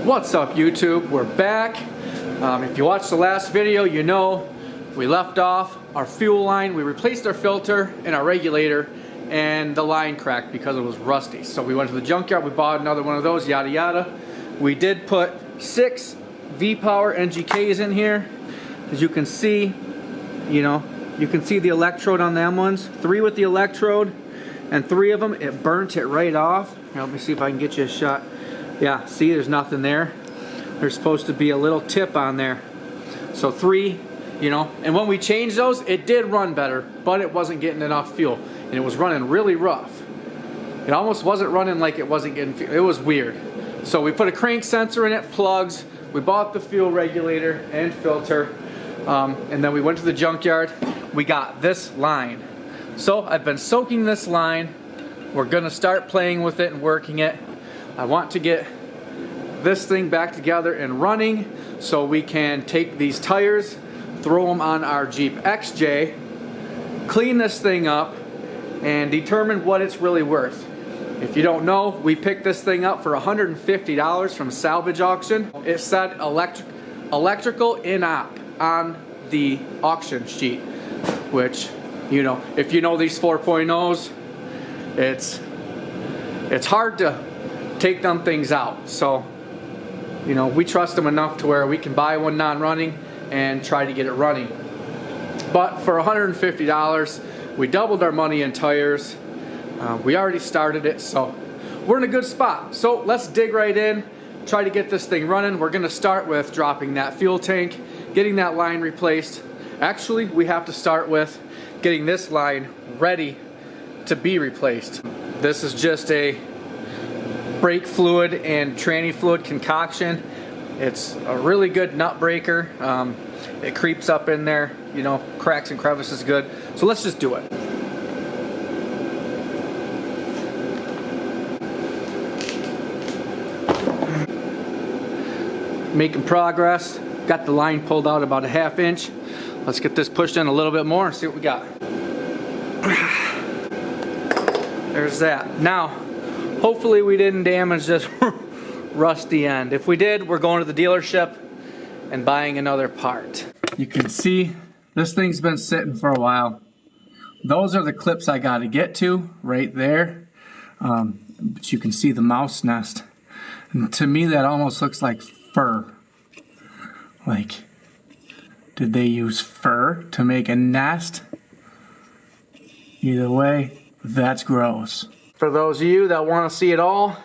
What's up, YouTube? We're back. If you watched the last video, you know we left off our fuel line. We replaced our filter and our regulator, and the line cracked because it was rusty. So we went to the junkyard, we bought another one of those, yada yada. We did put 6 V-Power NGKs in here. As you can see, you can see the electrode on them ones. 3 with the electrode, and 3 of them, it burnt it right off. Here, let me see if I can get you a shot. Yeah, see, there's nothing there. There's supposed to be a little tip on there. So 3, and when we changed those, it did run better, but it wasn't getting enough fuel. And it was running really rough. It almost wasn't running like it wasn't getting fuel. It was weird. So we put a crank sensor in it, plugs. We bought the fuel regulator and filter. And then we went to the junkyard. We got this line. So I've been soaking this line. We're gonna start playing with it and working it. I want to get this thing back together and running so we can take these tires, throw them on our Jeep XJ, clean this thing up, and determine what it's really worth. If you don't know, we picked this thing up for $150 from Salvage auction. It said electrical in-op on the auction sheet, which, if you know these 4.0s, it's hard to take them things out. So, we trust them enough to where we can buy one non-running and try to get it running. But for $150, we doubled our money in tires. We already started it, so we're in a good spot. So let's dig right in, try to get this thing running. We're gonna start with dropping that fuel tank, getting that line replaced. Actually, we have to start with getting this line ready to be replaced. This is just a brake fluid and tranny fluid concoction. It's a really good nut breaker. It creeps up in there, cracks and crevices good. So let's just do it. Making progress. Got the line pulled out about a ½ inch. Let's get this pushed in a little bit more and see what we got. There's that. Now, hopefully we didn't damage this rusty end. If we did, we're going to the dealership and buying another part. You can see this thing's been sitting for a while. Those are the clips I got to get to right there. But you can see the mouse nest. And to me, that almost looks like fur. Like, did they use fur to make a nest? Either way, that's gross. For those of you that want to see it all,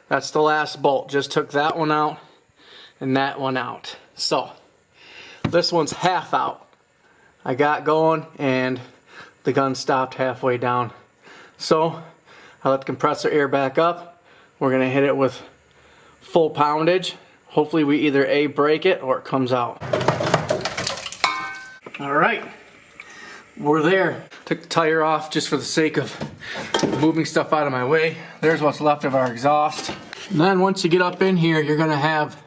that's the last bolt. Just took that one out and that one out. So this one's half out. I got going and the gun stopped halfway down. So I let the compressor air back up. We're gonna hit it with full poundage. Hopefully we either A, break it or it comes out. All right, we're there. Took the tire off just for the sake of moving stuff out of my way. There's what's left of our exhaust. And then once you get up in here, you're gonna have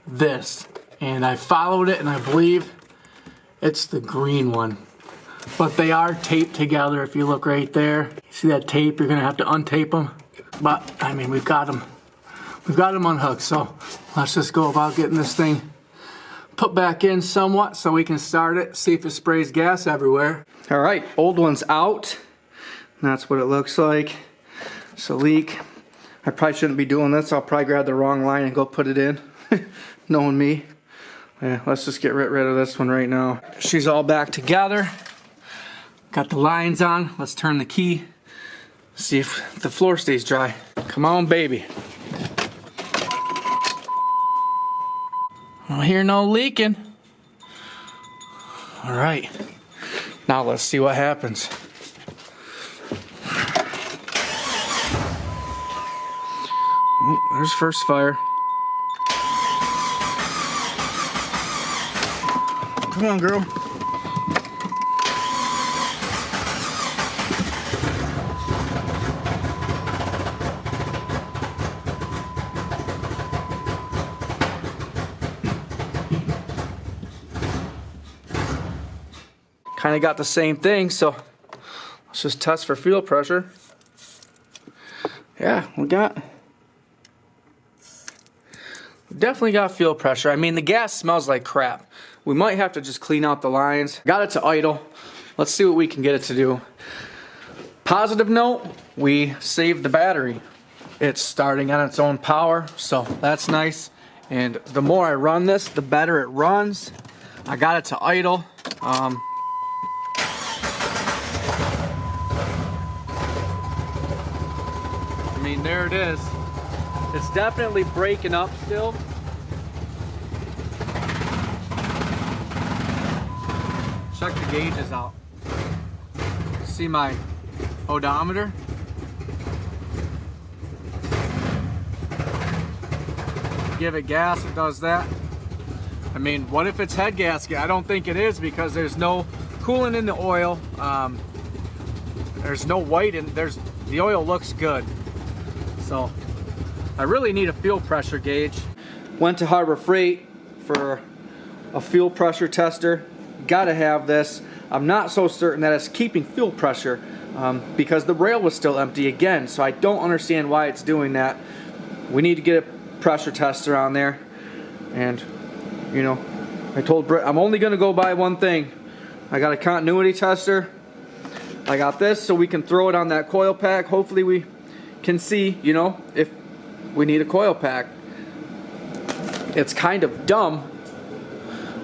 this. And I followed it and I believe it's the green one. But they are taped together if you look right there. See that tape? You're gonna have to untape them. But I mean, we've got them unhooked. So let's just go about getting this thing put back in somewhat so we can start it, see if it sprays gas everywhere. All right, old one's out. That's what it looks like. It's a leak. I probably shouldn't be doing this. I'll probably grab the wrong line and go put it in, knowing me. Yeah, let's just get rid of this one right now. She's all back together. Got the lines on. Let's turn the key. See if the floor stays dry. Come on, baby. I don't hear no leaking. All right, now let's see what happens. Oh, there's first fire. Come on, girl. Kind of got the same thing, so let's just test for fuel pressure. Yeah, we got Definitely got fuel pressure. I mean, the gas smells like crap. We might have to just clean out the lines. Got it to idle. Let's see what we can get it to do. Positive note, we saved the battery. It's starting on its own power, so that's nice. And the more I run this, the better it runs. I got it to idle. I mean, there it is. It's definitely breaking up still. Check the gauges out. See my odometer? Give it gas, it does that. I mean, what if it's head gasket? I don't think it is because there's no coolant in the oil. There's no white and the oil looks good. So I really need a fuel pressure gauge. Went to Harbor Freight for a fuel pressure tester. Gotta have this. I'm not so certain that it's keeping fuel pressure because the rail was still empty again, so I don't understand why it's doing that. We need to get a pressure tester on there, and you know, I told Britt I'm only gonna go buy one thing. I got a continuity tester. I got this so we can throw it on that coil pack. Hopefully we can see, you know, if we need a coil pack. It's kind of dumb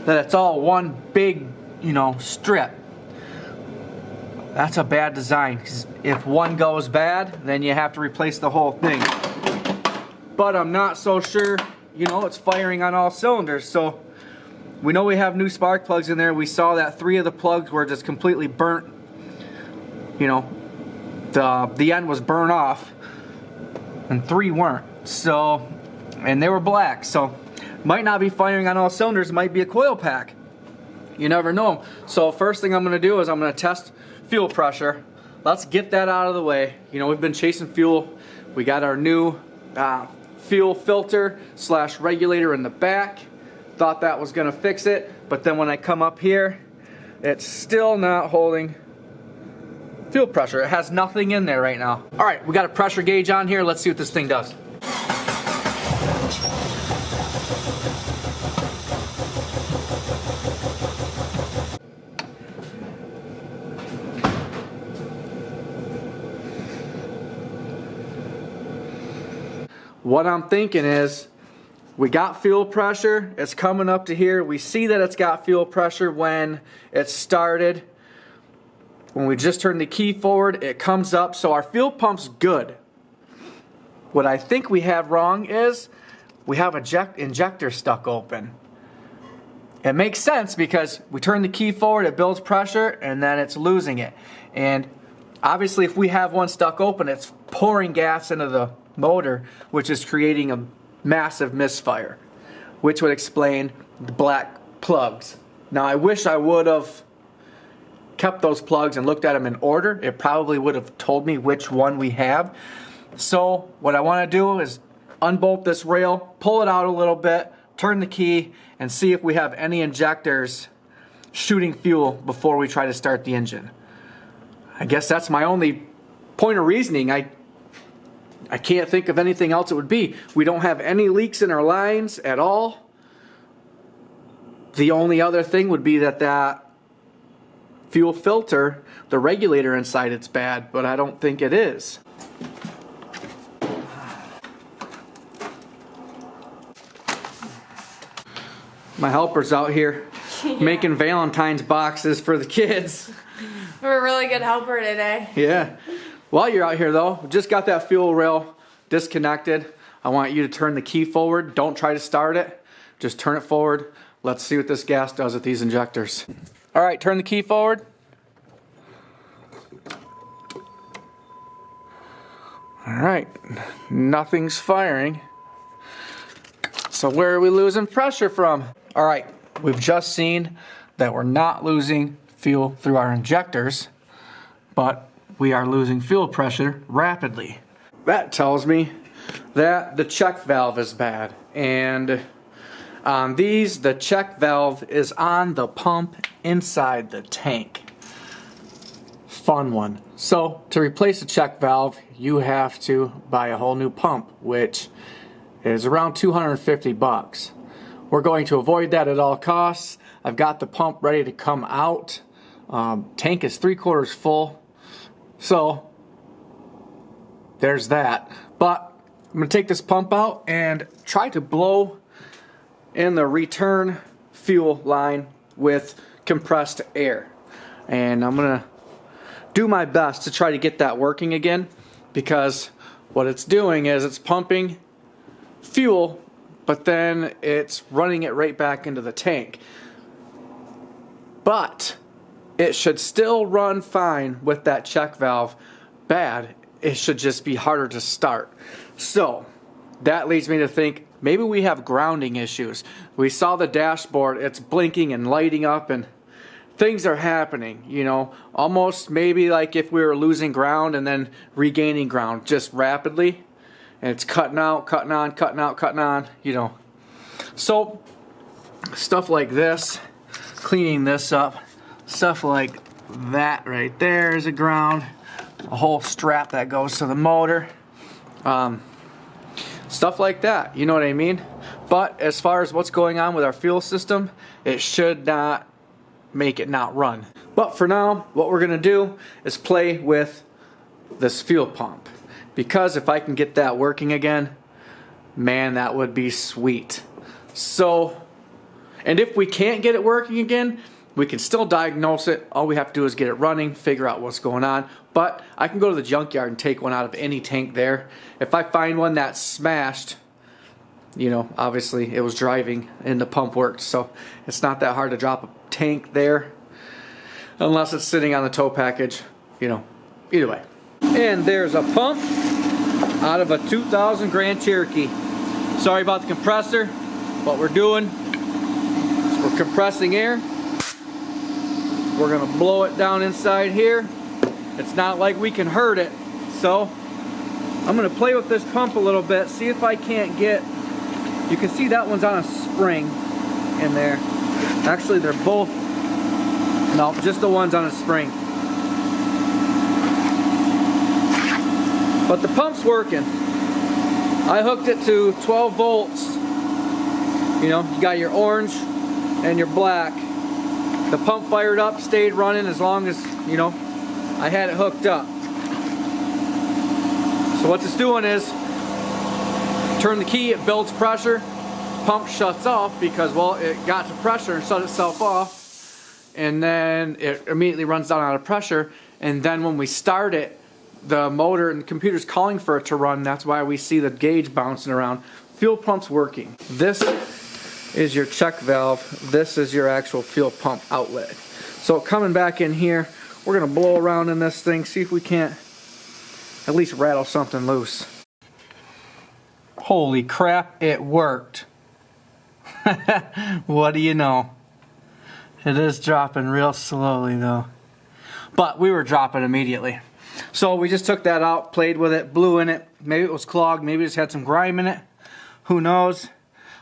that it's all one big, you know, strip. That's a bad design, because if one goes bad, then you have to replace the whole thing. But I'm not so sure, you know, it's firing on all cylinders. So we know we have new spark plugs in there. We saw that 3 of the plugs were just completely burnt. You know, the end was burnt off, and 3 weren't. So, and they were black. So might not be firing on all cylinders. Might be a coil pack. You never know. So first thing I'm going to do is I'm going to test fuel pressure. Let's get that out of the way. You know, we've been chasing fuel. We got our new fuel filter / regulator in the back. Thought that was going to fix it, but then when I come up here, it's still not holding fuel pressure. It has nothing in there right now. All right, we got a pressure gauge on here. Let's see what this thing does. What I'm thinking is, we got fuel pressure, it's coming up to here. We see that it's got fuel pressure when it started. When we just turn the key forward, it comes up, so our fuel pump's good. What I think we have wrong is, we have an injector stuck open. It makes sense because we turn the key forward, it builds pressure, and then it's losing it. And obviously if we have one stuck open, it's pouring gas into the motor, which is creating a massive misfire, which would explain the black plugs. Now I wish I would have kept those plugs and looked at them in order. It probably would have told me which one we have. So what I want to do is unbolt this rail, pull it out a little bit, turn the key, and see if we have any injectors shooting fuel before we try to start the engine. I guess that's my only point of reasoning. I can't think of anything else it would be. We don't have any leaks in our lines at all. The only other thing would be that fuel filter, the regulator inside it's bad, but I don't think it is. My helper's out here making Valentine's boxes for the kids. We're a really good helper today. Yeah. While you're out here though, just got that fuel rail disconnected. I want you to turn the key forward. Don't try to start it. Just turn it forward. Let's see what this gas does with these injectors. All right, turn the key forward. All right, nothing's firing. So where are we losing pressure from? All right, we've just seen that we're not losing fuel through our injectors, but we are losing fuel pressure rapidly. That tells me that the check valve is bad. And on these, the check valve is on the pump inside the tank. Fun one. So to replace the check valve, you have to buy a whole new pump, which is around 250 bucks. We're going to avoid that at all costs. I've got the pump ready to come out. Tank is 3/4 full. So there's that. But I'm going to take this pump out and try to blow in the return fuel line with compressed air. And I'm going to do my best to try to get that working again, because what it's doing is it's pumping fuel, but then it's running it right back into the tank. But it should still run fine with that check valve bad. It should just be harder to start. So that leads me to think maybe we have grounding issues. We saw the dashboard, it's blinking and lighting up and things are happening, you know, almost maybe like if we were losing ground and then regaining ground just rapidly. And it's cutting out, cutting on, cutting out, cutting on, you know. So stuff like this, cleaning this up, stuff like that right there is a ground, a whole strap that goes to the motor, stuff like that, you know what I mean? But as far as what's going on with our fuel system, it should not make it not run. But for now, what we're gonna do is play with this fuel pump, because if I can get that working again, man, that would be sweet. So, and if we can't get it working again, we can still diagnose it. All we have to do is get it running, figure out what's going on. But I can go to the junkyard and take one out of any tank there. If I find one that's smashed, you know, obviously it was driving and the pump worked, so it's not that hard to drop a tank there unless it's sitting on the tow package, you know, either way. And there's a pump out of a 2000 Grand Cherokee. Sorry about the compressor. What we're doing is we're compressing air. We're gonna blow it down inside here. It's not like we can hurt it, so I'm gonna play with this pump a little bit, see if I can't get, you can see that one's on a spring in there. Actually, they're both, no, just the one's on a spring. But the pump's working. I hooked it to 12 volts. You know, you got your orange and your black. The pump fired up, stayed running as long as, you know, I had it hooked up. So what it's doing is, turn the key, it builds pressure, pump shuts off because, well, it got to pressure and shut itself off, and then it immediately runs down out of pressure, and then when we start it, the motor and the computer's calling for it to run. That's why we see the gauge bouncing around. Fuel pump's working. This is your check valve. This is your actual fuel pump outlet. So coming back in here, we're gonna blow around in this thing, see if we can't at least rattle something loose. Holy crap, it worked. What do you know? It is dropping real slowly though. But we were dropping immediately. So we just took that out, played with it, blew in it. Maybe it was clogged, maybe it just had some grime in it. Who knows?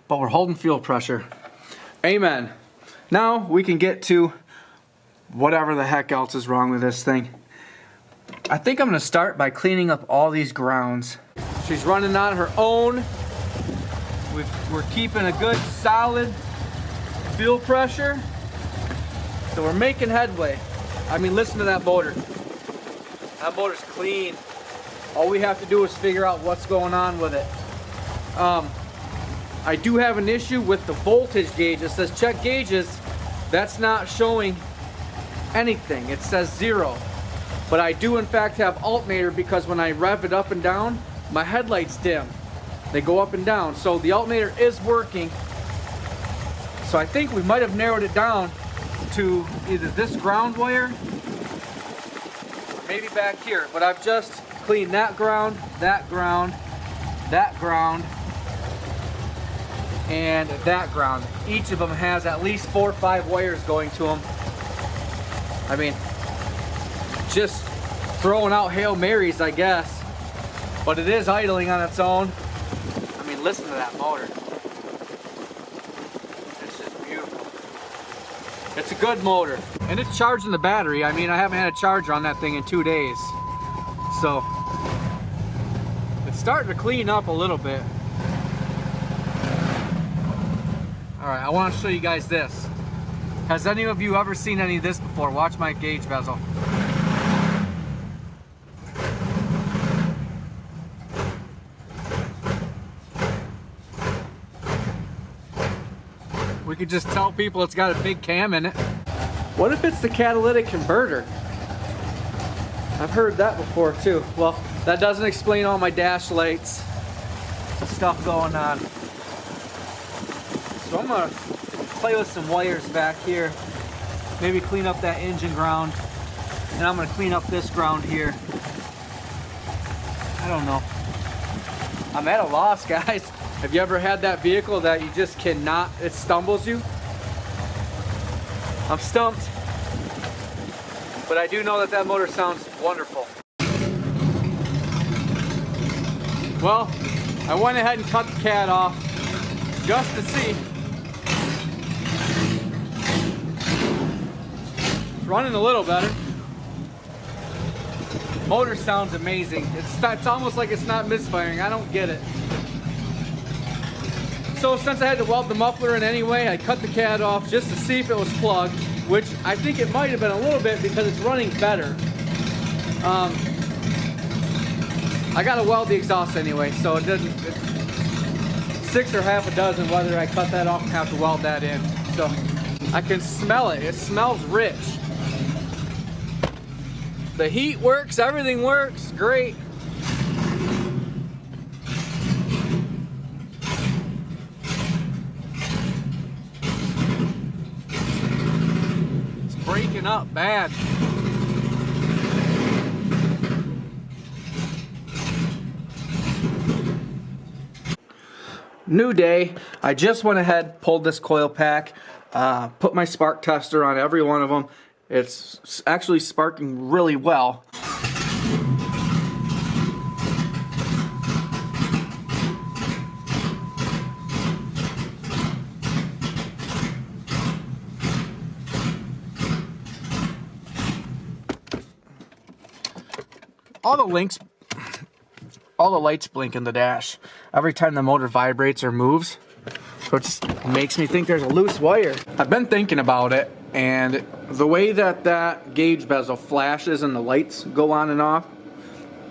But we're holding fuel pressure. Amen. Now we can get to whatever the heck else is wrong with this thing. I think I'm gonna start by cleaning up all these grounds. She's running on her own. We're keeping a good solid fuel pressure. So we're making headway. I mean, listen to that motor. That motor's clean. All we have to do is figure out what's going on with it. I do have an issue with the voltage gauge. It says check gauges. That's not showing anything. It says 0. But I do in fact have alternator, because when I rev it up and down, my headlights dim. They go up and down. So the alternator is working. So I think we might have narrowed it down to either this ground wire or maybe back here. But I've just cleaned that ground, that ground, that ground, and that ground. Each of them has at least 4 or 5 wires going to them. I mean, just throwing out Hail Marys, I guess. But it is idling on its own. I mean, listen to that motor. It's just beautiful. It's a good motor. And it's charging the battery. I mean, I haven't had a charger on that thing in 2 days. So, it's starting to clean up a little bit. Alright, I want to show you guys this. Has any of you ever seen any of this before? Watch my gauge bezel. We could just tell people it's got a big cam in it. What if it's the catalytic converter? I've heard that before too. Well, that doesn't explain all my dash lights stuff going on. So I'm gonna play with some wires back here. Maybe clean up that engine ground. And I'm gonna clean up this ground here. I don't know. I'm at a loss, guys. Have you ever had that vehicle that you just cannot, it stumbles you? I'm stumped. But I do know that that motor sounds wonderful. Well, I went ahead and cut the cat off just to see. It's running a little better. Motor sounds amazing. It's almost like it's not misfiring. I don't get it. So since I had to weld the muffler in anyway, I cut the cat off just to see if it was plugged, which I think it might have been a little bit because it's running better. I gotta weld the exhaust anyway, so it doesn't, 6 or half a dozen whether I cut that off and have to weld that in. So I can smell it. It smells rich. The heat works, everything works, great. It's breaking up bad. New day. I just went ahead, pulled this coil pack, put my spark tester on every one of them. It's actually sparking really well. All the lights blink in the dash every time the motor vibrates or moves. So it just makes me think there's a loose wire. I've been thinking about it, and the way that that gauge bezel flashes and the lights go on and off,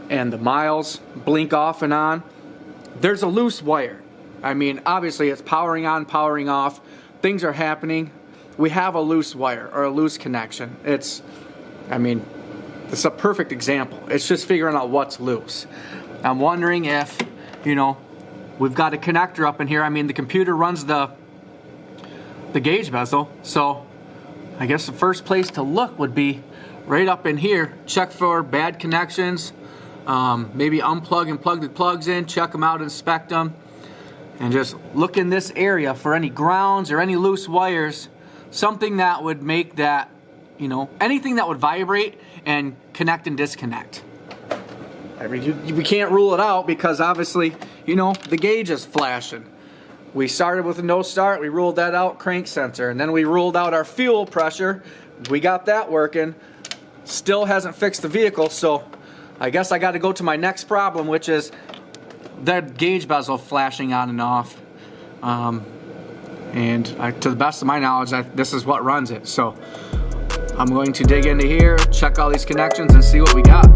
and the miles blink off and on, there's a loose wire. I mean, obviously it's powering on, powering off, things are happening. We have a loose wire or a loose connection. It's a perfect example. It's just figuring out what's loose. I'm wondering if, you know, we've got a connector up in here. I mean, the computer runs the gauge bezel, so I guess the first place to look would be right up in here. Check for bad connections, maybe unplug and plug the plugs in, check them out, inspect them, and just look in this area for any grounds or any loose wires, something that would make that, you know, anything that would vibrate and connect and disconnect. I mean, we can't rule it out because obviously, you know, the gauge is flashing. We started with a no start, we ruled that out, crank sensor, and then we ruled out our fuel pressure. We got that working. Still hasn't fixed the vehicle, so I guess I got to go to my next problem, which is that gauge bezel flashing on and off. To the best of my knowledge, this is what runs it. So I'm going to dig into here, check all these connections, and see what we got.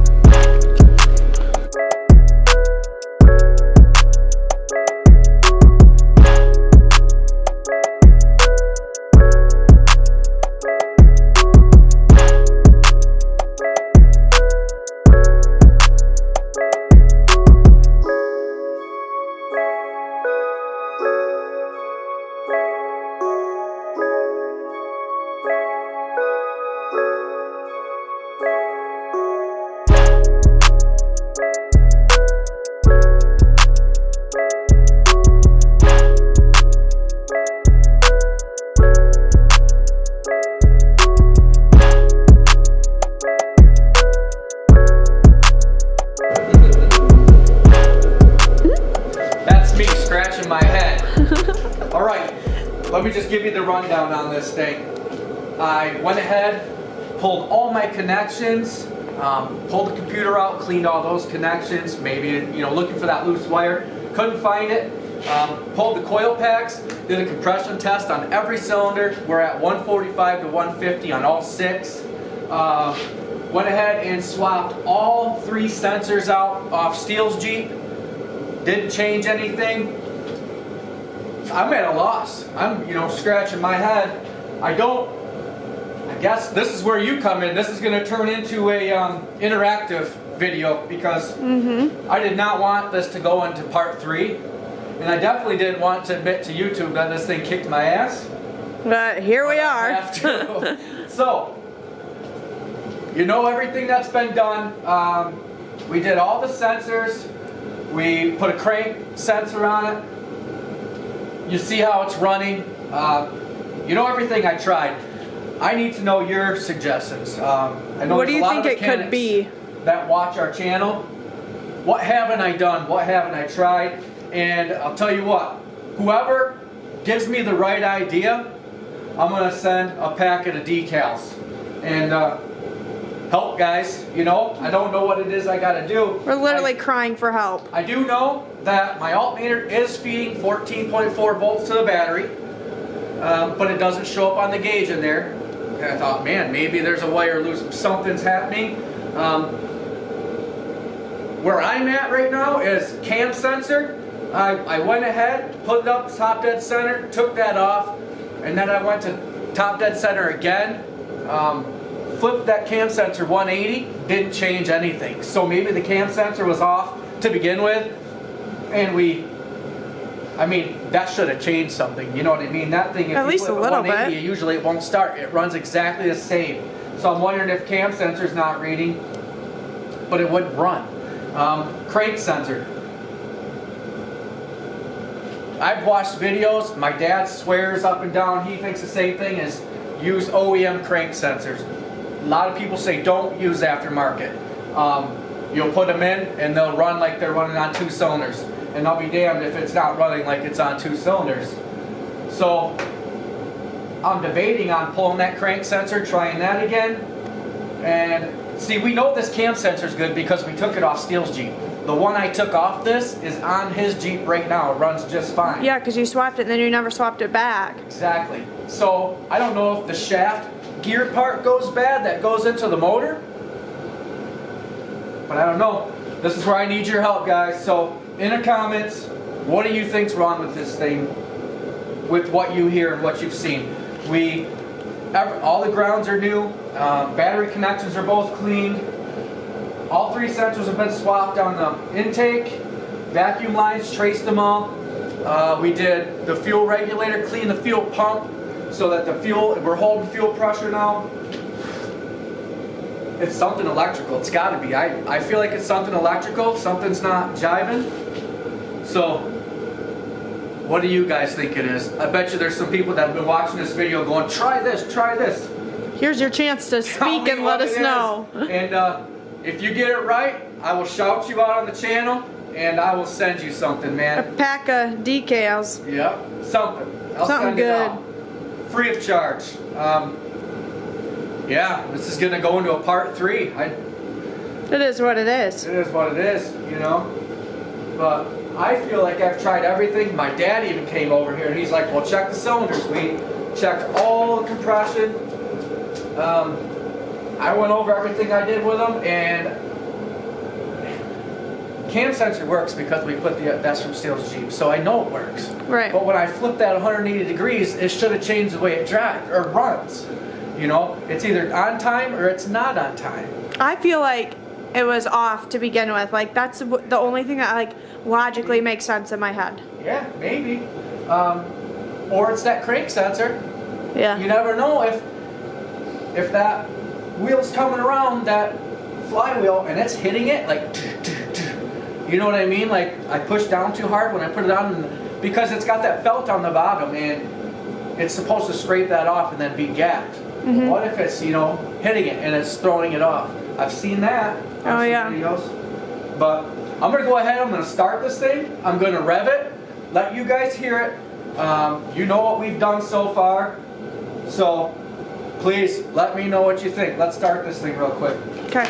Let me just give you the rundown on this thing. I went ahead, pulled all my connections, pulled the computer out, cleaned all those connections, maybe, you know, looking for that loose wire. Couldn't find it. Pulled the coil packs, did a compression test on every cylinder. We're at 145 to 150 on all 6. Went ahead and swapped all 3 sensors out off Steele's Jeep. Didn't change anything. I'm at a loss. I'm, scratching my head. I guess this is where you come in. This is going to turn into a interactive video because I did not want this to go into part 3. And I definitely didn't want to admit to YouTube that this thing kicked my ass. But here we are. So, everything that's been done. We did all the sensors. We put a crank sensor on it. You see how it's running. Everything I tried. I need to know your suggestions. I know what do you think it could be? That watch our channel. What haven't I done? What haven't I tried? And I'll tell you what, whoever gives me the right idea, I'm going to send a packet of decals. And help, guys. I don't know what it is I got to do. We're literally crying for help. I do know that my alternator is feeding 14.4 volts to the battery, but it doesn't show up on the gauge in there. And I thought, man, maybe there's a wire loose. Something's happening. Where I'm at right now is cam sensor. I went ahead, put it up top dead center, took that off, and then I went to top dead center again. Flipped that cam sensor 180, didn't change anything. So maybe the cam sensor was off to begin with, and that should have changed something. You know what I mean? That thing, if at least a little bit. Usually it won't start. It runs exactly the same. So I'm wondering if cam sensor's not reading, but it wouldn't run. Crank sensor. I've watched videos. My dad swears up and down. He thinks the same thing as use OEM crank sensors. A lot of people say don't use aftermarket. You'll put them in and they'll run like they're running on 2 cylinders. And I'll be damned if it's not running like it's on 2 cylinders. So I'm debating on pulling that crank sensor, trying that again. And see, we know this cam sensor is good because we took it off Steele's Jeep. The one I took off this is on his Jeep right now. It runs just fine. Yeah, because you swapped it and then you never swapped it back. Exactly. So I don't know if the shaft gear part goes bad that goes into the motor. But I don't know. This is where I need your help, guys. So in the comments, what do you think's wrong with this thing? With what you hear and what you've seen. All the grounds are new. Battery connections are both cleaned. All 3 sensors have been swapped on the intake. Vacuum lines, traced them all. We did the fuel regulator, clean the fuel pump so that we're holding fuel pressure now. It's something electrical. It's got to be. I feel like it's something electrical. Something's not jiving. So, what do you guys think it is? I bet you there's some people that have been watching this video going, try this, try this. Here's your chance to speak and let us know. And if you get it right, I will shout you out on the channel and I will send you something, man. A pack of decals. Yep, something. I'll something send good. It out. Free of charge. Yeah, this is going to go into a part 3. It is what it is. It is what it is, But I feel like I've tried everything. My dad even came over here and he's like, well, check the cylinders. We checked all the compression. I went over everything I did with them, and cam sensor works because we put that's from Steele's Jeep, so I know it works. Right. But when I flip that 180 degrees, it should have changed the way it drives or runs. It's either on time or it's not on time. I feel like it was off to begin with. Like that's the only thing that logically makes sense in my head. Yeah, maybe. Or it's that crank sensor. Yeah. You never know if that wheel's coming around that flywheel and it's hitting it you know what I mean? Like I pushed down too hard when I put it on because it's got that felt on the bottom and it's supposed to scrape that off and then be gapped. Mm-hmm. What if it's hitting it and it's throwing it off? I've seen that on some videos. But I'm gonna go ahead. I'm gonna start this thing. I'm gonna rev it. Let you guys hear it. You know what we've done so far. So please let me know what you think. Let's start this thing real quick. Okay.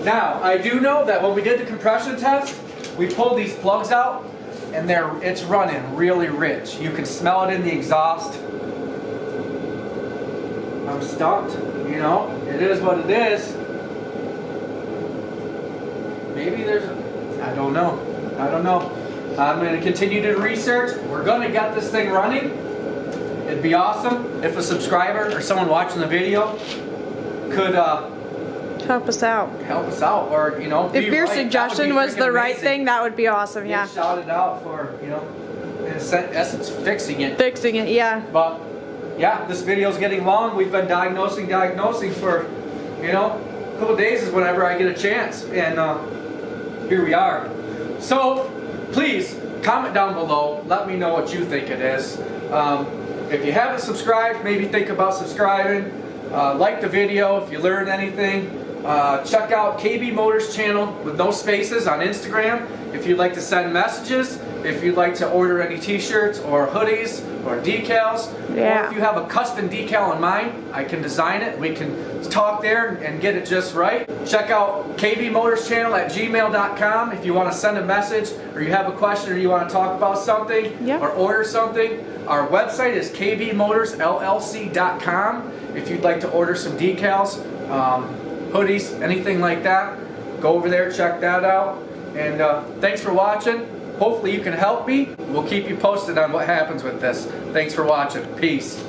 Now, I do know that when we did the compression test, we pulled these plugs out, and it's running really rich. You can smell it in the exhaust. I'm stumped, you know, it is what it is. Maybe I don't know. I'm going to continue to research. We're going to get this thing running. It'd be awesome if a subscriber or someone watching the video could help us out. Or, you know, if your suggestion was the right thing, that would be awesome. Yeah. Get shouted out for, you know, in essence, fixing it. Fixing it, yeah. But yeah, this video is getting long. We've been diagnosing for, you know, a couple days is whenever I get a chance, and here we are. So please comment down below. Let me know what you think it is. If you haven't subscribed, maybe think about subscribing. Like the video if you learned anything. Check out KB Motors channel with no spaces on Instagram if you'd like to send messages, if you'd like to order any t-shirts or hoodies or decals, yeah. Or if you have a custom decal in mind, I can design it. We can talk there and get it just right. Check out KB Motors channel at gmail.com if you want to send a message or you have a question or you want to talk about something, yep. Or order something. Our website is kbmotorsllc.com if you'd like to order some decals, hoodies, anything like that. Go over there, check that out. And thanks for watching. Hopefully you can help me. We'll keep you posted on what happens with this. Thanks for watching. Peace.